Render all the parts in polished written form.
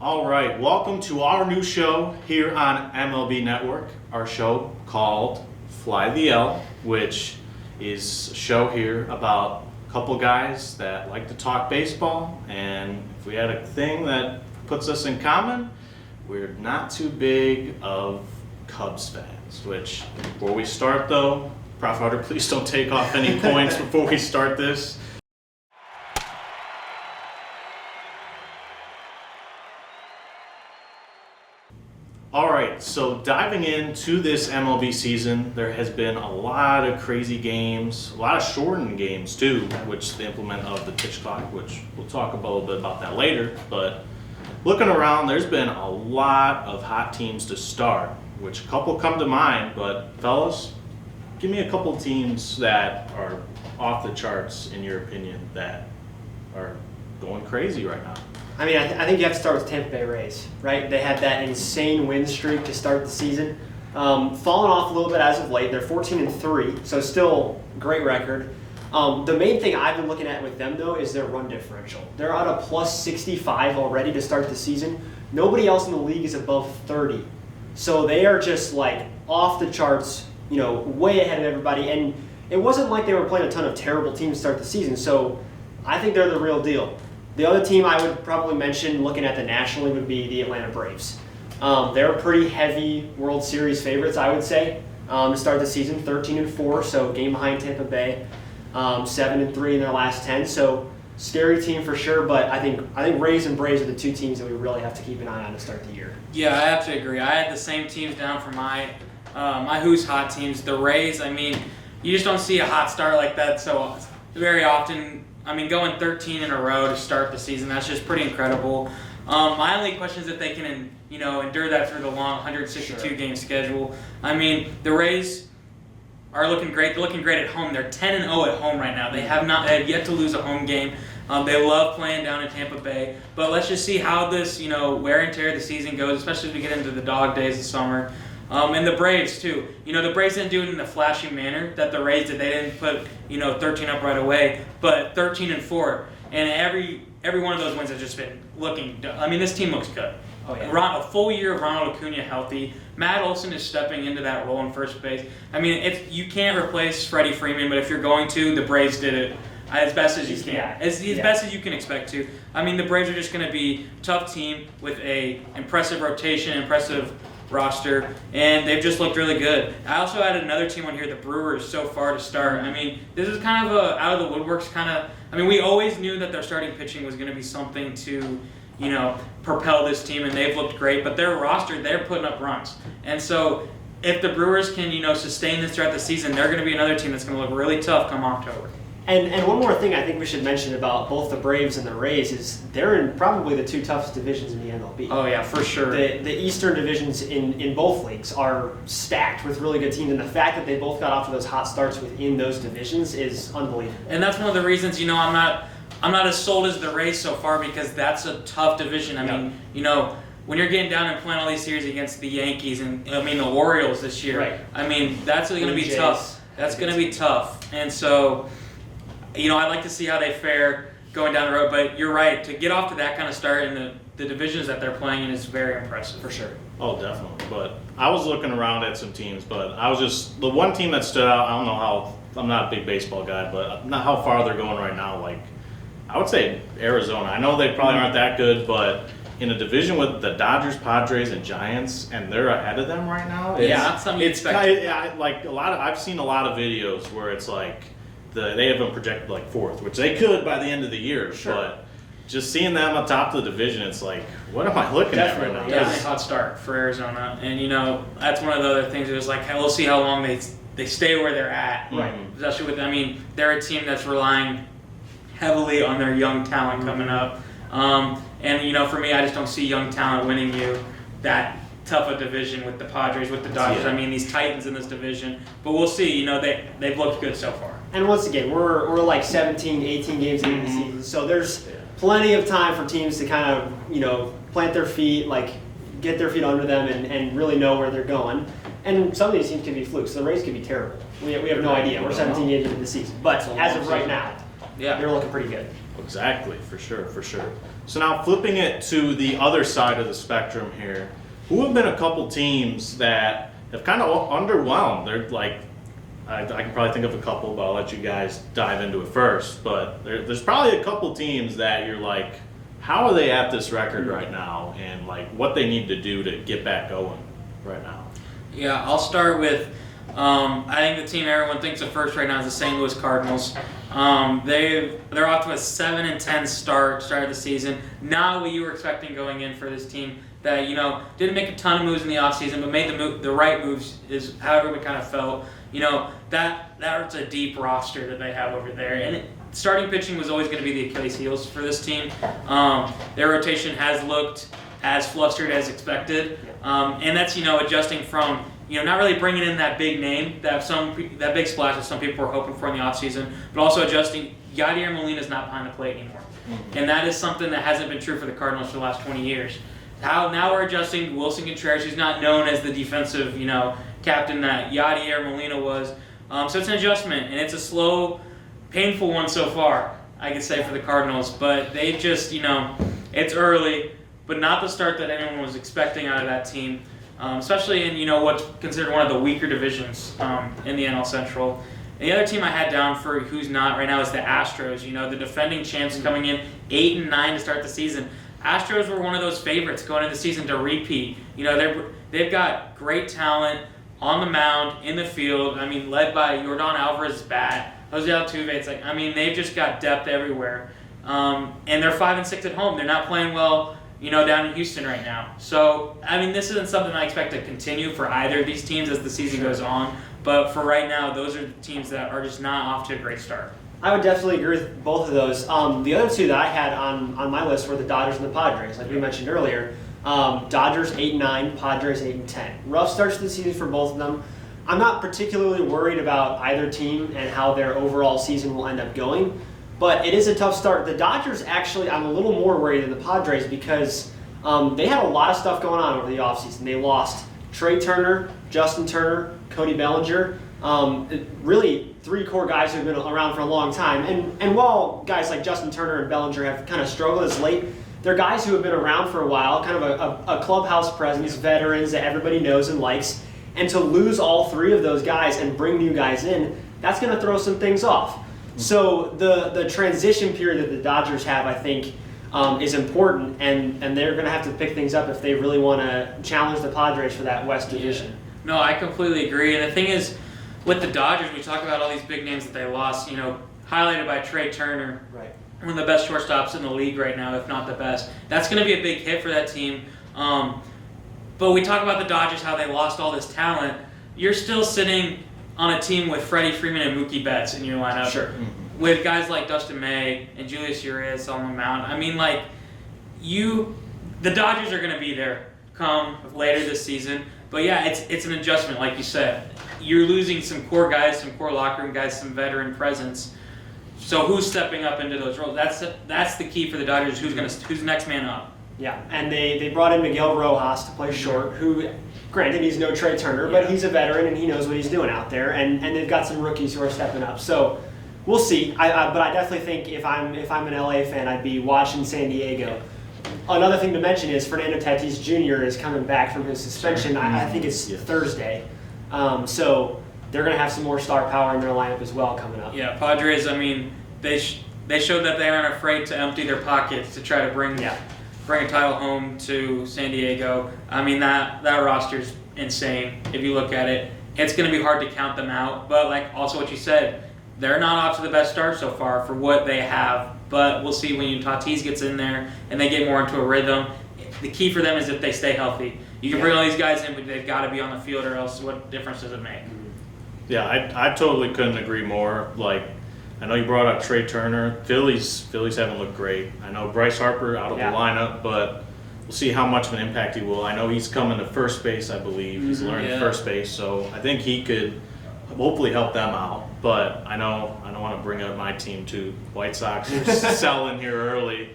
All right, welcome to our new show here on MLB Network, our show called Fly the L, which is a show here about a couple guys that like to talk baseball, and if we had a thing that puts us in common, we're not too big of Cubs fans, which, before we start though, Prof. Hunter, please don't take off any points before we start this. All right, so diving into this MLB season, there has been a lot of crazy games, a lot of shortened games too, which the implement of the pitch clock, which we'll talk a little bit about that later. But looking around, there's been a lot of hot teams to start, which a couple come to mind. But fellas, give me a couple teams that are off the charts in your opinion that are going crazy right now. I mean, I think you have to start with Tampa Bay Rays, right? They had that insane win streak to start the season. Fallen off a little bit as of late. They're 14-3, so still great record. The main thing I've been looking at with them, though, is their run differential. They're at a plus 65 already to start the season. Nobody else in the league is above 30. So they are just like off the charts, way ahead of everybody. And it wasn't like they were playing a ton of terrible teams to start the season. So I think they're the real deal. The other team I would probably mention, looking at the National League, would be the Atlanta Braves. They're pretty heavy World Series favorites, I would say, to start the season. 13-4, so game behind Tampa Bay. 7-3 in their last 10, so scary team for sure. But I think Rays and Braves are the two teams that we really have to keep an eye on to start the year. Yeah, I have to agree. I had the same teams down for my Who's Hot teams. The Rays, I mean, you just don't see a hot start like that so very often. I mean, going 13 in a row to start the season, that's just pretty incredible. My only question is if they can, endure that through the long 162-game schedule. I mean, the Rays are looking great. They're looking great at home. They're 10-0 at home right now. They have yet to lose a home game. They love playing down in Tampa Bay. But let's just see how this, wear and tear of the season goes, especially as we get into the dog days of summer. And the Braves, too. The Braves didn't do it in the flashy manner that the Rays did. They didn't put, 13 up right away, but 13-4. And every one of those wins has just been looking, this team looks good. Oh, yeah. A full year of Ronald Acuna healthy. Matt Olson is stepping into that role in first base. You can't replace Freddie Freeman, but if you're going to, the Braves did it as best as you can. As best as you can expect to. The Braves are just going to be a tough team with a impressive rotation, impressive roster, and they've just looked really good. I also added another team on here, the Brewers, so far to start. This is kind of a out of the woodworks kind of. We always knew that their starting pitching was going to be something to, propel this team, and they've looked great. But their roster, they're putting up runs, and so if the Brewers can, sustain this throughout the season, they're going to be another team that's going to look really tough come October. And one more thing I think we should mention about both the Braves and the Rays is they're in probably the two toughest divisions in the MLB. Oh, yeah, for sure. The Eastern divisions in both leagues are stacked with really good teams, and the fact that they both got off to those hot starts within those divisions is unbelievable. And that's one of the reasons, I'm not as sold as the Rays so far, because that's a tough division. When you're getting down and playing all these series against the Yankees and the Orioles this year, right. That's going to be tough. That's going to be tough. And so, I'd like to see how they fare going down the road. But you're right, to get off to that kind of start in the divisions that they're playing in is very impressive. For sure. Oh, definitely. But I was looking around at some teams, but I was just, the one team that stood out, I don't know how, I'm not a big baseball guy, but not how far they're going right now. I would say Arizona. I know they probably aren't that good, but in a division with the Dodgers, Padres, and Giants, and they're ahead of them right now. That's something you expect. I've seen a lot of videos where it's like they have them projected like fourth, which they could by the end of the year. Sure. But just seeing them on top of the division, it's like, what am I looking at right now? Yeah, it's a hot start for Arizona, and that's one of the other things. It was like, we'll see how long they stay where they're at. Right. Especially with, they're a team that's relying heavily on their young talent coming up. And for me, I just don't see young talent winning you that tough a division with the Padres, with the Dodgers. Yeah. These Titans in this division. But we'll see. They've looked good so far. And once again, we're like 17, 18 games into the season, so there's plenty of time for teams to kind of, plant their feet, get their feet under them and really know where they're going. And some of these teams can be flukes. The Rays could be terrible. We have no idea. We're 17 games into the season. But as of right now, they're looking pretty good. Exactly, for sure, for sure. So now flipping it to the other side of the spectrum here, who have been a couple teams that have kind of underwhelmed? They're like, I can probably think of a couple, but I'll let you guys dive into it first. But there's probably a couple teams that you're like, how are they at this record right now, and like what they need to do to get back going right now? Yeah, I'll start with. I think the team everyone thinks of first right now is the St. Louis Cardinals. They're off to a 7-10 start of the season. Not what you were expecting going in for this team. That didn't make a ton of moves in the offseason, but made the right moves is how everyone kind of felt. That's a deep roster that they have over there, and starting pitching was always going to be the Achilles heels for this team. Their rotation has looked as flustered as expected, and that's adjusting from not really bringing in that big name that big splash that some people were hoping for in the offseason, but also adjusting. Yadier Molina is not behind the plate anymore, and that is something that hasn't been true for the Cardinals for the last 20 years. Now we're adjusting Wilson Contreras, who's not known as the defensive captain that Yadier Molina was. So it's an adjustment, and it's a slow, painful one so far, I could say, for the Cardinals. But they just, it's early, but not the start that anyone was expecting out of that team, especially in, what's considered one of the weaker divisions in the NL Central. And the other team I had down for who's not right now is the Astros. The defending champs coming in 8-9 to start the season. Astros were one of those favorites going into the season to repeat. They've got great talent on the mound, in the field. I mean, led by Yordan Alvarez's bat. Jose Altuve, it's like, they've just got depth everywhere. And they're 5-6 at home. They're not playing well, down in Houston right now. So, this isn't something I expect to continue for either of these teams as the season goes on. But for right now, those are the teams that are just not off to a great start. I would definitely agree with both of those. The other two that I had on my list were the Dodgers and the Padres, like we mentioned earlier. Dodgers 8-9, Padres 8-10. Rough starts to the season for both of them. I'm not particularly worried about either team and how their overall season will end up going, but it is a tough start. The Dodgers, actually, I'm a little more worried than the Padres because they had a lot of stuff going on over the offseason. They lost Trey Turner, Justin Turner, Cody Bellinger. Really three core guys who've been around for a long time. And while guys like Justin Turner and Bellinger have kind of struggled as late, they're guys who have been around for a while, kind of a clubhouse presence, veterans that everybody knows and likes. And to lose all three of those guys and bring new guys in, that's going to throw some things off. So the transition period that the Dodgers have, I think, is important, and they're going to have to pick things up if they really want to challenge the Padres for that West division. No, I completely agree. And the thing is, with the Dodgers, we talk about all these big names that they lost, highlighted by Trey Turner. Right. One of the best shortstops in the league right now, if not the best. That's going to be a big hit for that team. But we talk about the Dodgers, how they lost all this talent. You're still sitting on a team with Freddie Freeman and Mookie Betts in your lineup. Sure. Mm-hmm. With guys like Dustin May and Julius Urias on the mound. The Dodgers are going to be there come later this season. But yeah, it's an adjustment, like you said. You're losing some core guys, some core locker room guys, some veteran presence. So who's stepping up into those roles? That's the key for the Dodgers. Who's next man up? Yeah, and they brought in Miguel Rojas to play short, who, granted, he's no Trey Turner, but he's a veteran and he knows what he's doing out there. And they've got some rookies who are stepping up. So we'll see. But I definitely think if I'm an LA fan, I'd be watching San Diego. Another thing to mention is Fernando Tatis Jr. is coming back from his suspension. I think it's Thursday. So they're going to have some more star power in their lineup as well coming up. Yeah, Padres, they showed that they aren't afraid to empty their pockets to try to bring a title home to San Diego. That roster's insane. If you look at it, it's going to be hard to count them out. But like also what you said, they're not off to the best start so far for what they have. But we'll see when Tatis gets in there and they get more into a rhythm. The key for them is if they stay healthy. You can bring all these guys in, but they've got to be on the field, or else what difference does it make? Yeah, I totally couldn't agree more. Like, I know you brought up Trey Turner. Phillies haven't looked great. I know Bryce Harper out of the lineup, but we'll see how much of an impact he will. I know he's coming to first base, I believe. He's learning first base, so I think he could hopefully help them out. But I don't want to bring up my team too. White Sox are selling here early.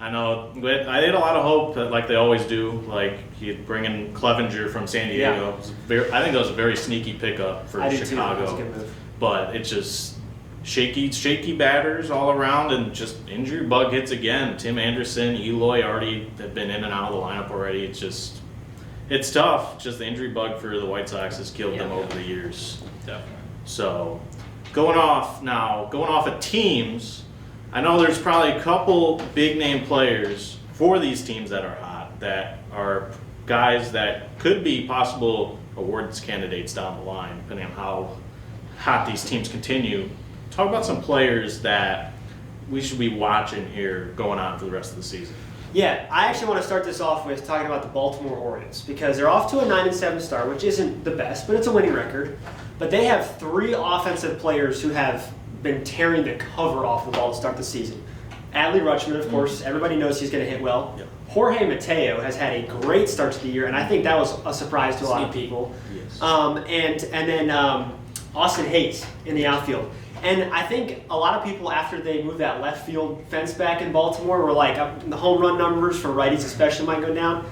I know. I had a lot of hope that, like they always do, like he'd bring in Clevenger from San Diego. I think that was a very sneaky pickup for Chicago. That was a good move. But it just shaky batters all around, and just injury bug hits again. Tim Anderson, Eloy already have been in and out of the lineup already. It's tough. Just the injury bug for the White Sox has killed them over the years. Definitely. So, going off of teams, I know there's probably a couple big name players for these teams that are hot, that are guys that could be possible awards candidates down the line, depending on how hot these teams continue. Talk about some players that we should be watching here going on for the rest of the season. Yeah, I actually want to start this off with talking about the Baltimore Orioles, because they're off to a 9-7 start, which isn't the best, but it's a winning record. But they have 3 offensive players who have been tearing the cover off the ball to start the season. Adley Rutschman, of course, everybody knows he's going to hit well. Yep. Jorge Mateo has had a great start to the year, and I think that was a surprise to a lot of people. Yes. And then Austin Hayes in the outfield. And I think a lot of people, after they moved that left field fence back in Baltimore, were like, the home run numbers for righties especially might go down.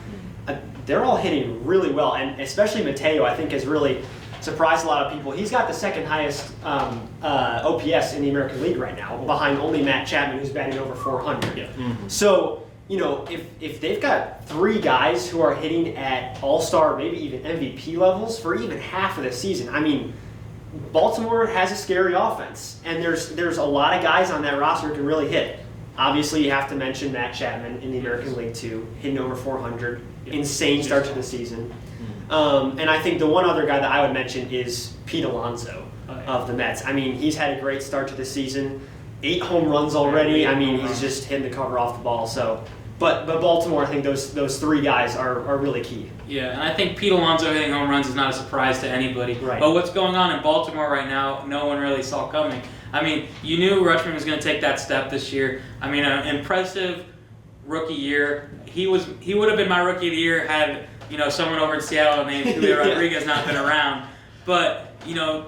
They're all hitting really well, and especially Mateo, I think, has really surprised a lot of people. He's got the second highest OPS in the American League right now, behind only Matt Chapman, who's batting over 400. Yeah. So, if they've got 3 guys who are hitting at all-star, maybe even MVP levels for even half of the season, I mean, Baltimore has a scary offense, and there's a lot of guys on that roster who can really hit. Obviously, you have to mention Matt Chapman in the American League too, hitting over 400, insane start to the season. And I think the one other guy that I would mention is Pete Alonso of the Mets. I mean, he's had a great start to the season, 8 home runs already. I mean, he's just hitting the cover off the ball. So, but Baltimore, I think those 3 guys are really key. Yeah, and I think Pete Alonso hitting home runs is not a surprise to anybody. Right. But what's going on in Baltimore right now, no one really saw coming. I mean, you knew Rutschman was going to take that step this year. I mean, an impressive rookie year. He would have been my rookie of the year had someone over in Seattle named Julio Rodriguez not been around. But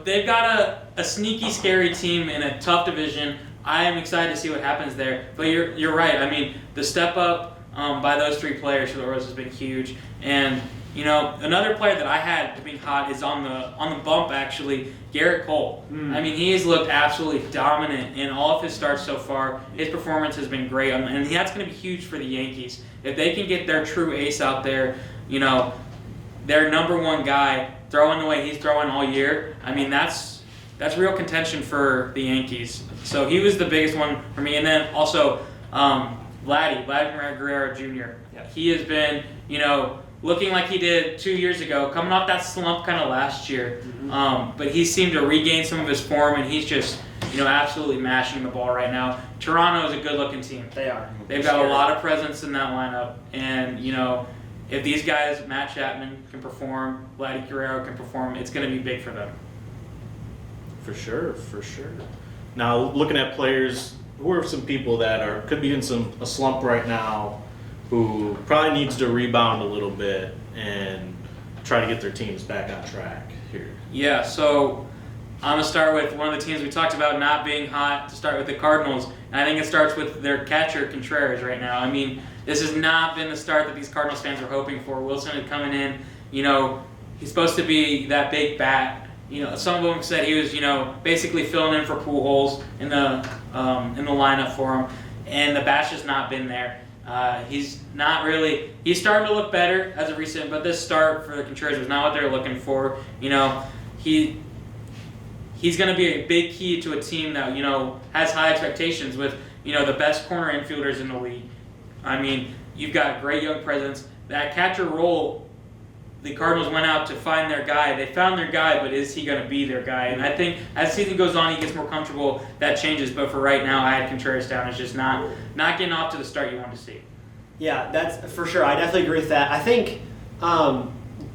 they've got a sneaky, scary team in a tough division. I am excited to see what happens there. But you're right. I mean, the step up by those 3 players for the Orioles has been huge. And another player that I had being hot is on the bump actually, Garrett Cole. I mean, he has looked absolutely dominant in all of his starts so far. His performance has been great, and that's going to be huge for the Yankees if they can get their true ace out there. Their number 1 guy throwing the way he's throwing all year. I mean, that's real contention for the Yankees. So he was the biggest one for me, and then also Vladimir Guerrero Jr. Yep. He has been, looking like he did 2 years ago, coming off that slump kind of last year. But he seemed to regain some of his form, and he's just, absolutely mashing the ball right now. Toronto is a good-looking team. They are. They've got a lot of presence in that lineup, and if these guys, Matt Chapman can perform, Vladdy Guerrero can perform, it's going to be big for them. For sure. Now, looking at players, who are some people that could be in a slump right now, who probably needs to rebound a little bit and try to get their teams back on track here? Yeah, so I'm going to start with one of the teams we talked about not being hot, to start with the Cardinals. And I think it starts with their catcher, Contreras, right now. I mean, this has not been the start that these Cardinals fans are hoping for. Wilson is coming in, he's supposed to be that big bat. Some of them said he was, basically filling in for Pujols in the lineup for him. And the bat's just not been there. He's starting to look better as of recent, but this start for Contreras was not what they were looking for. He's going to be a big key to a team that, has high expectations with, the best corner infielders in the league. I mean, you've got great young presence. That catcher role, the Cardinals went out to find their guy. They found their guy, but is he going to be their guy? And I think as the season goes on, he gets more comfortable. That changes. But for right now, I had Contreras down as just not getting off to the start you want to see. Yeah, that's for sure. I definitely agree with that. I think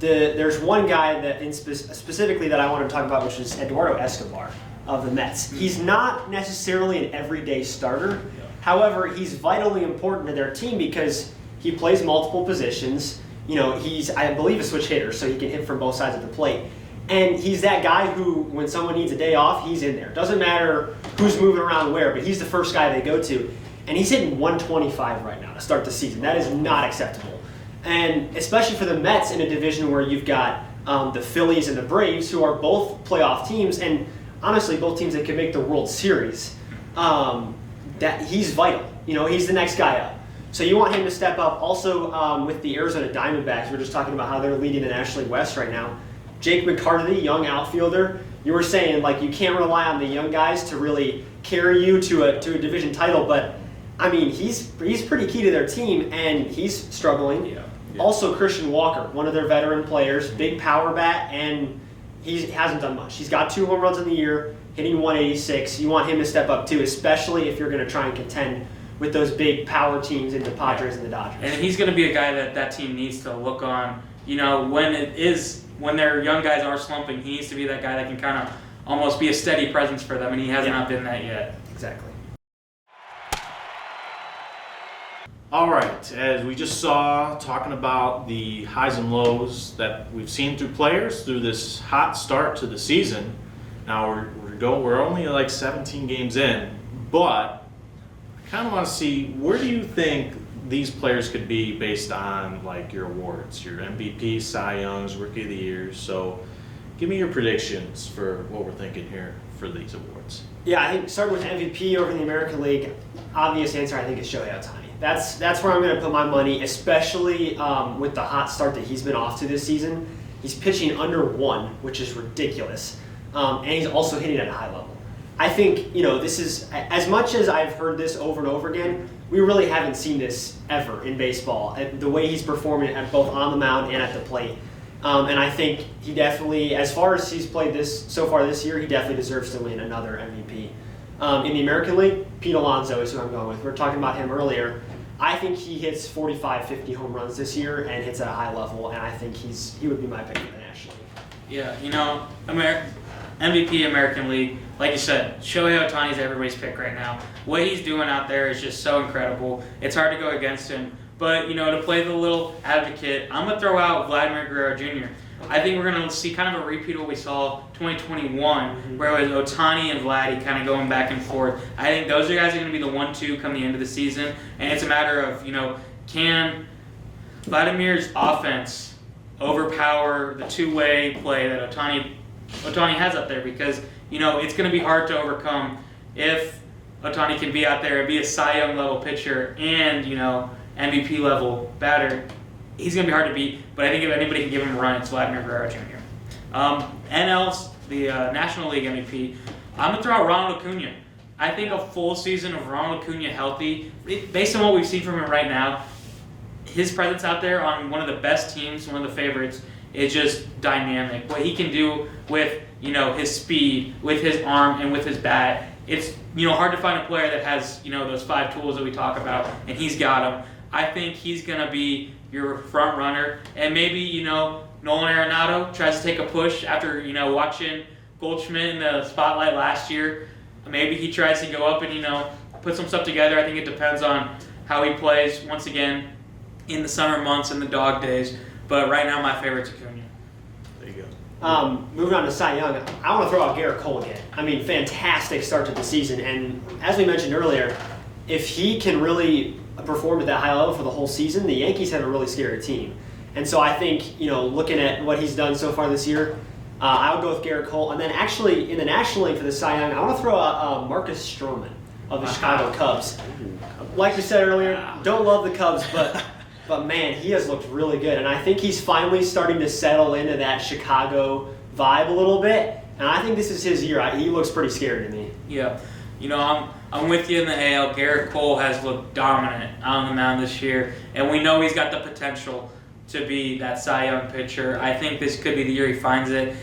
there's one guy that specifically that I want to talk about, which is Eduardo Escobar of the Mets. He's not necessarily an everyday starter. However, he's vitally important to their team because he plays multiple positions. He's, I believe, a switch hitter, so he can hit from both sides of the plate. And he's that guy who, when someone needs a day off, he's in there. Doesn't matter who's moving around where, but he's the first guy they go to. And he's hitting 125 right now to start the season. That is not acceptable. And especially for the Mets in a division where you've got the Phillies and the Braves, who are both playoff teams. And honestly both teams that could make the World Series, that he's vital. He's the next guy up. So you want him to step up. Also, with the Arizona Diamondbacks, we're just talking about how they're leading the National League West right now. Jake McCarthy, young outfielder, you were saying you can't rely on the young guys to really carry you to a division title, but I mean he's pretty key to their team, and he's struggling. Yeah. Also, Christian Walker, one of their veteran players, big power bat, and he hasn't done much. He's got 2 home runs in the year, hitting 186. You want him to step up too, especially if you're going to try and contend with those big power teams in the Padres and the Dodgers. And he's going to be a guy that team needs to look on. When their young guys are slumping, he needs to be that guy that can kind of almost be a steady presence for them, and he has not been that yet. Exactly. All right, as we just saw, talking about the highs and lows that we've seen through players through this hot start to the season. Now we're only like 17 games in, but I kind of want to see, where do you think these players could be based on like your awards, your MVP, Cy Youngs, Rookie of the Year? So give me your predictions for what we're thinking here for these awards. Yeah, I think starting with MVP over in the American League, obvious answer I think is Shohei Ohtani. That's where I'm going to put my money, especially with the hot start that he's been off to this season. He's pitching under 1, which is ridiculous, and he's also hitting at a high level. I think, this is, as much as I've heard this over and over again, we really haven't seen this ever in baseball. The way he's performing at both on the mound and at the plate. And I think he definitely, as far as he's played so far this year, he definitely deserves to win another MVP. In the American League, Pete Alonso is who I'm going with. We were talking about him earlier. I think he hits 45, 50 home runs this year and hits at a high level, and I think he would be my pick for the National League. Yeah, MVP American League, like you said, Shohei Ohtani is everybody's pick right now. What he's doing out there is just so incredible. It's hard to go against him. But, to play the little advocate, I'm going to throw out Vladimir Guerrero Jr. I think we're going to see kind of a repeat of what we saw 2021, where it was Ohtani and Vladdy kind of going back and forth. I think those guys are going to be the 1-2 come the end of the season. And it's a matter of, can Vladimir's offense overpower the two-way play that Ohtani has up there? Because, it's going to be hard to overcome if Ohtani can be out there and be a Cy Young level pitcher and, MVP level batter. He's going to be hard to beat, but I think if anybody can give him a run, it's Vladimir Guerrero Jr. NL, the National League MVP, I'm going to throw out Ronald Acuna. I think a full season of Ronald Acuna healthy, based on what we've seen from him right now, his presence out there on one of the best teams, one of the favorites, is just dynamic. What he can do with, his speed, with his arm, and with his bat, it's, hard to find a player that has, those 5 tools that we talk about, and he's got them. I think he's going to be your front runner, and maybe, Nolan Arenado tries to take a push after, watching Goldschmidt in the spotlight last year. Maybe he tries to go up and, put some stuff together. I think it depends on how he plays, once again, in the summer months and the dog days. But right now, my favorite's Acuna. There you go. Moving on to Cy Young, I want to throw out Garrett Cole again. I mean, fantastic start to the season, and as we mentioned earlier, if he can really perform at that high level for the whole season, the Yankees have a really scary team. And so I think, looking at what he's done so far this year, I would go with Garrett Cole. And then actually, in the National League for the Cy Young, I want to throw out Marcus Stroman of the Chicago Cubs. Like we said earlier, don't love the Cubs, but man, he has looked really good. And I think he's finally starting to settle into that Chicago vibe a little bit. And I think this is his year. He looks pretty scary to me. Yeah. I'm with you in the AL. Garrett Cole has looked dominant on the mound this year, and we know he's got the potential to be that Cy Young pitcher. I think this could be the year he finds it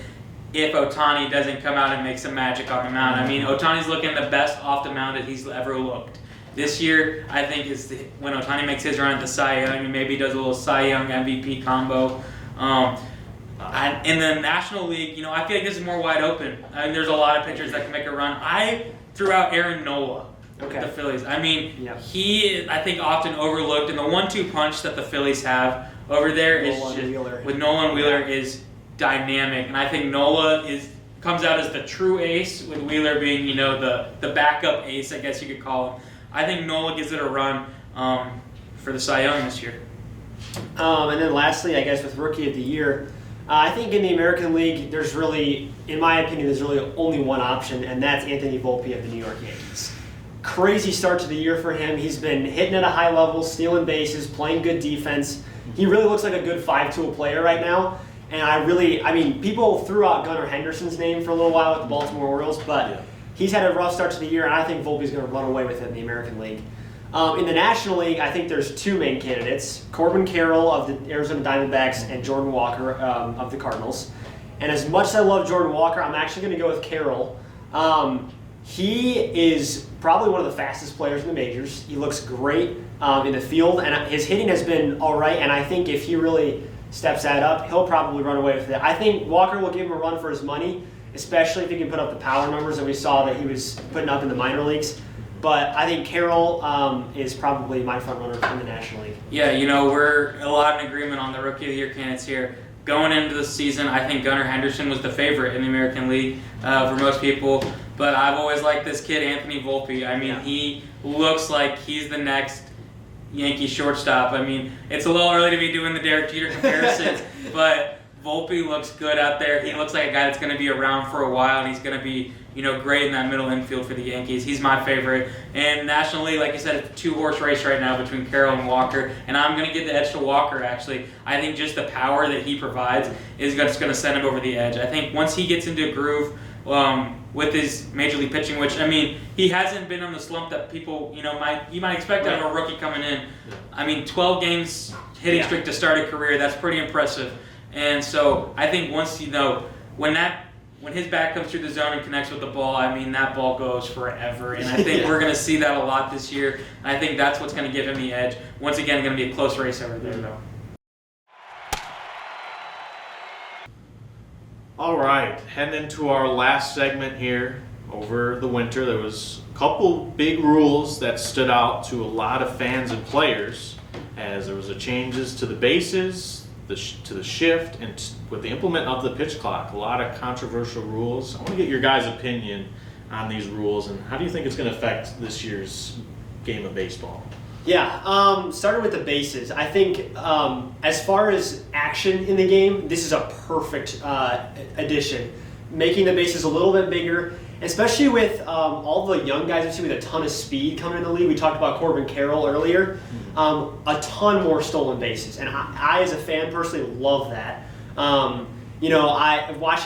if Ohtani doesn't come out and make some magic on the mound. I mean, Ohtani's looking the best off the mound that he's ever looked. This year, I think, is when Ohtani makes his run at the Cy Young, and maybe does a little Cy Young MVP combo. In the National League, I feel like this is more wide open. I mean, there's a lot of pitchers that can make a run. I threw out Aaron Nola with the Phillies. I mean, he, I think, often overlooked, and the 1-2 punch that the Phillies have over there with Nolan Wheeler is dynamic, and I think Nola comes out as the true ace, with Wheeler being, the backup ace, I guess you could call him. I think Nola gives it a run for the Cy Young this year. And then lastly, I guess with Rookie of the Year, I think in the American League, there's really, in my opinion, there's really only one option, and that's Anthony Volpe of the New York Yankees. Crazy start to the year for him. He's been hitting at a high level, stealing bases, playing good defense. He really looks like a good 5-tool player right now. And I mean, people threw out Gunnar Henderson's name for a little while with the Baltimore Orioles, but he's had a rough start to the year, and I think Volpe's going to run away with it in the American League. In the National League, I think there's two main candidates, Corbin Carroll of the Arizona Diamondbacks and Jordan Walker of the Cardinals. And as much as I love Jordan Walker, I'm actually going to go with Carroll. He is probably one of the fastest players in the majors. He looks great in the field, and his hitting has been all right, and I think if he really steps that up, he'll probably run away with it. I think Walker will give him a run for his money, especially if he can put up the power numbers that we saw that he was putting up in the minor leagues. But I think Carroll is probably my front runner in the National League. Yeah, we're a lot in agreement on the Rookie of the Year candidates here. Going into the season, I think Gunnar Henderson was the favorite in the American League for most people. But I've always liked this kid, Anthony Volpe. I mean, he looks like he's the next Yankee shortstop. I mean, it's a little early to be doing the Derek Jeter comparisons, but Volpe looks good out there. He looks like a guy that's going to be around for a while, and he's going to be, great in that middle infield for the Yankees. He's my favorite. And National League, like you said, it's a two-horse race right now between Carroll and Walker, and I'm going to give the edge to Walker, actually. I think just the power that he provides is just going to send him over the edge. I think once he gets into a groove with his major league pitching, which, I mean, he hasn't been on the slump that people, you might expect out of a rookie coming in. I mean, 12 games hitting streak to start a career, that's pretty impressive. And so I think once, when his bat comes through the zone and connects with the ball, I mean, that ball goes forever. And I think we're going to see that a lot this year. I think that's what's going to give him the edge. Once again, going to be a close race over there, though. All right, heading into our last segment here. Over the winter, there was a couple big rules that stood out to a lot of fans and players, as there was a changes to the bases, to the shift, and with the implement of the pitch clock. A lot of controversial rules. I want to get your guys' opinion on these rules, and how do you think it's going to affect this year's game of baseball? Yeah, starting with the bases, I think as far as action in the game, this is a perfect addition. Making the bases a little bit bigger, especially with all the young guys we see with a ton of speed coming in the league. We talked about Corbin Carroll earlier. A ton more stolen bases, and I as a fan personally love that. Watching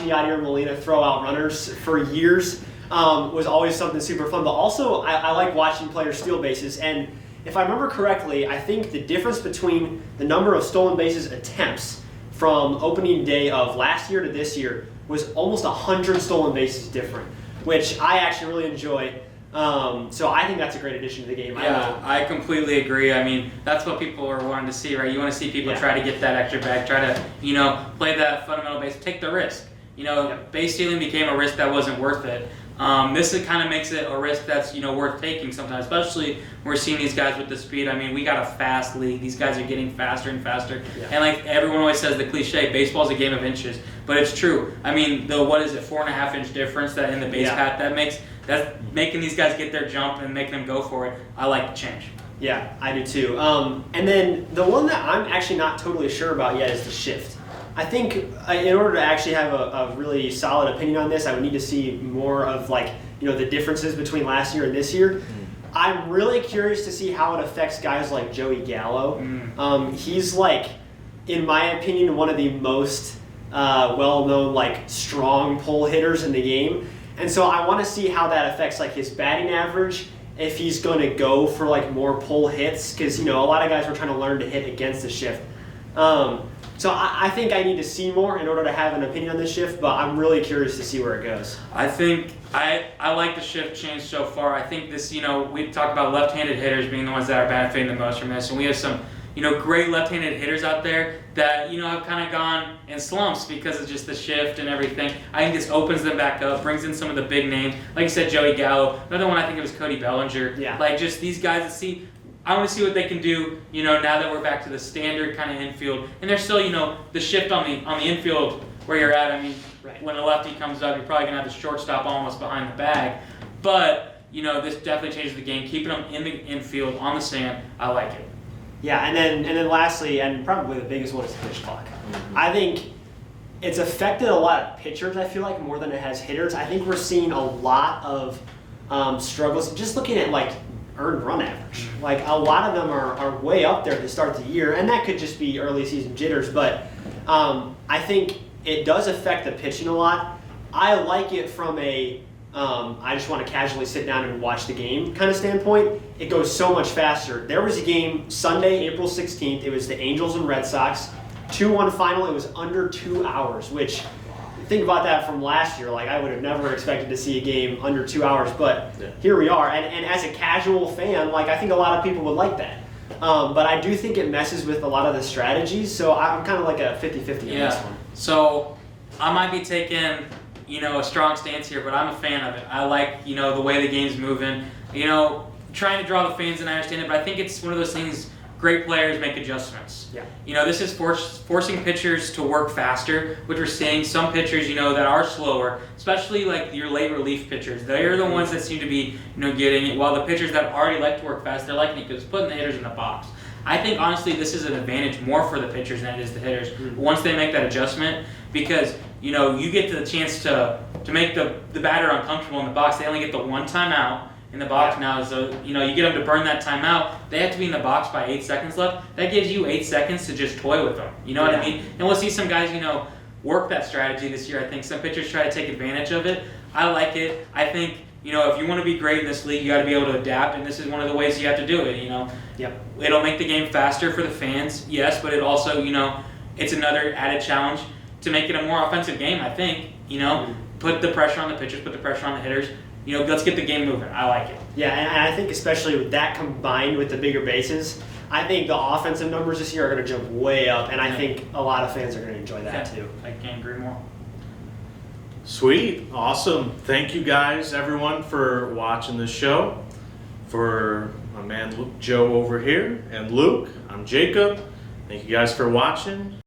Yadier Molina throw out runners for years was always something super fun, but also I like watching players steal bases. And if I remember correctly, I think the difference between the number of stolen bases attempts from opening day of last year to this year was almost 100 stolen bases different, which I actually really enjoy. So I think that's a great addition to the game. Yeah, I completely agree. I mean, that's what people are wanting to see, right? You want to see people try to get that extra bag, try to, play that fundamental base, take the risk. Base stealing became a risk that wasn't worth it. This kind of makes it a risk that's worth taking sometimes, especially when we're seeing these guys with the speed. I mean, we got a fast league. These guys are getting faster and faster. Yeah. And like everyone always says, the cliche, baseball's a game of inches, but it's true. I mean, 4.5-inch difference that in the base path that's making these guys get their jump and making them go for it. I like the change. Yeah, I do too. And then the one that I'm actually not totally sure about yet is the shift. I think in order to actually have a really solid opinion on this, I would need to see more of the differences between last year and this year. I'm really curious to see how it affects guys like Joey Gallo. He's in my opinion, one of the most well-known strong pull hitters in the game. And so I want to see how that affects his batting average, if he's going to go for more pull hits, because a lot of guys were trying to learn to hit against the shift. So I think I need to see more in order to have an opinion on this shift, but I'm really curious to see where it goes. I think I like the shift change so far. I think this, we talk about left-handed hitters being the ones that are benefiting the most from this, and we have some, great left-handed hitters out there that, have kind of gone in slumps because of just the shift and everything. I think this opens them back up, brings in some of the big names. Like you said, Joey Gallo. Another one I think it was Cody Bellinger. Yeah. Just these guys that see. I want to see what they can do, now that we're back to the standard kind of infield. And there's still, the shift on the infield where you're at. I mean, when a lefty comes up, you're probably going to have the shortstop almost behind the bag. But, this definitely changes the game. Keeping them in the infield, on the sand, I like it. Yeah, and then lastly, and probably the biggest one is the pitch clock. I think it's affected a lot of pitchers, I feel like, more than it has hitters. I think we're seeing a lot of struggles. Just looking at, like, earned run average. Like, a lot of them are way up there to start the year, and that could just be early season jitters, but I think it does affect the pitching a lot. I like it from a I just want to casually sit down and watch the game kind of standpoint. It goes so much faster. There was a game Sunday, April 16th. It was the Angels and Red Sox. 2-1 final. It was under 2 hours, which, think about that from last year. Like, I would have never expected to see a game under 2 hours, but here we are. And as a casual fan, like, I think a lot of people would like that. But I do think it messes with a lot of the strategies, so I'm kind of like a 50-50 on this one. So I might be taking, a strong stance here, but I'm a fan of it. I like, the way the game's moving. Trying to draw the fans, and I understand it, but I think it's one of those things. Great players make adjustments. Yeah. This is forcing pitchers to work faster, which we're seeing some pitchers, that are slower, especially like your late relief pitchers. They're the ones that seem to be, getting it, while the pitchers that already like to work fast, they're liking it because it's putting the hitters in the box. I think, honestly, this is an advantage more for the pitchers than it is the hitters once they make that adjustment because, you get the chance to make the batter uncomfortable in the box. They only get the one timeout in the box now, so you get them to burn that timeout. They have to be in the box by 8 seconds left. That gives you 8 seconds to just toy with them. You know what I mean? And we'll see some guys, work that strategy this year. I think some pitchers try to take advantage of it. I like it. I think if you want to be great in this league, you got to be able to adapt, and this is one of the ways you have to do it. Yep. It'll make the game faster for the fans, yes, but it also it's another added challenge to make it a more offensive game. I think put the pressure on the pitchers, put the pressure on the hitters. Let's get the game moving. I like it. Yeah, and I think especially with that combined with the bigger bases, I think the offensive numbers this year are going to jump way up, and I think a lot of fans are going to enjoy that too. I can't agree more. Sweet. Awesome. Thank you guys, everyone, for watching this show. For my man Joe over here and Luke, I'm Jacob. Thank you guys for watching.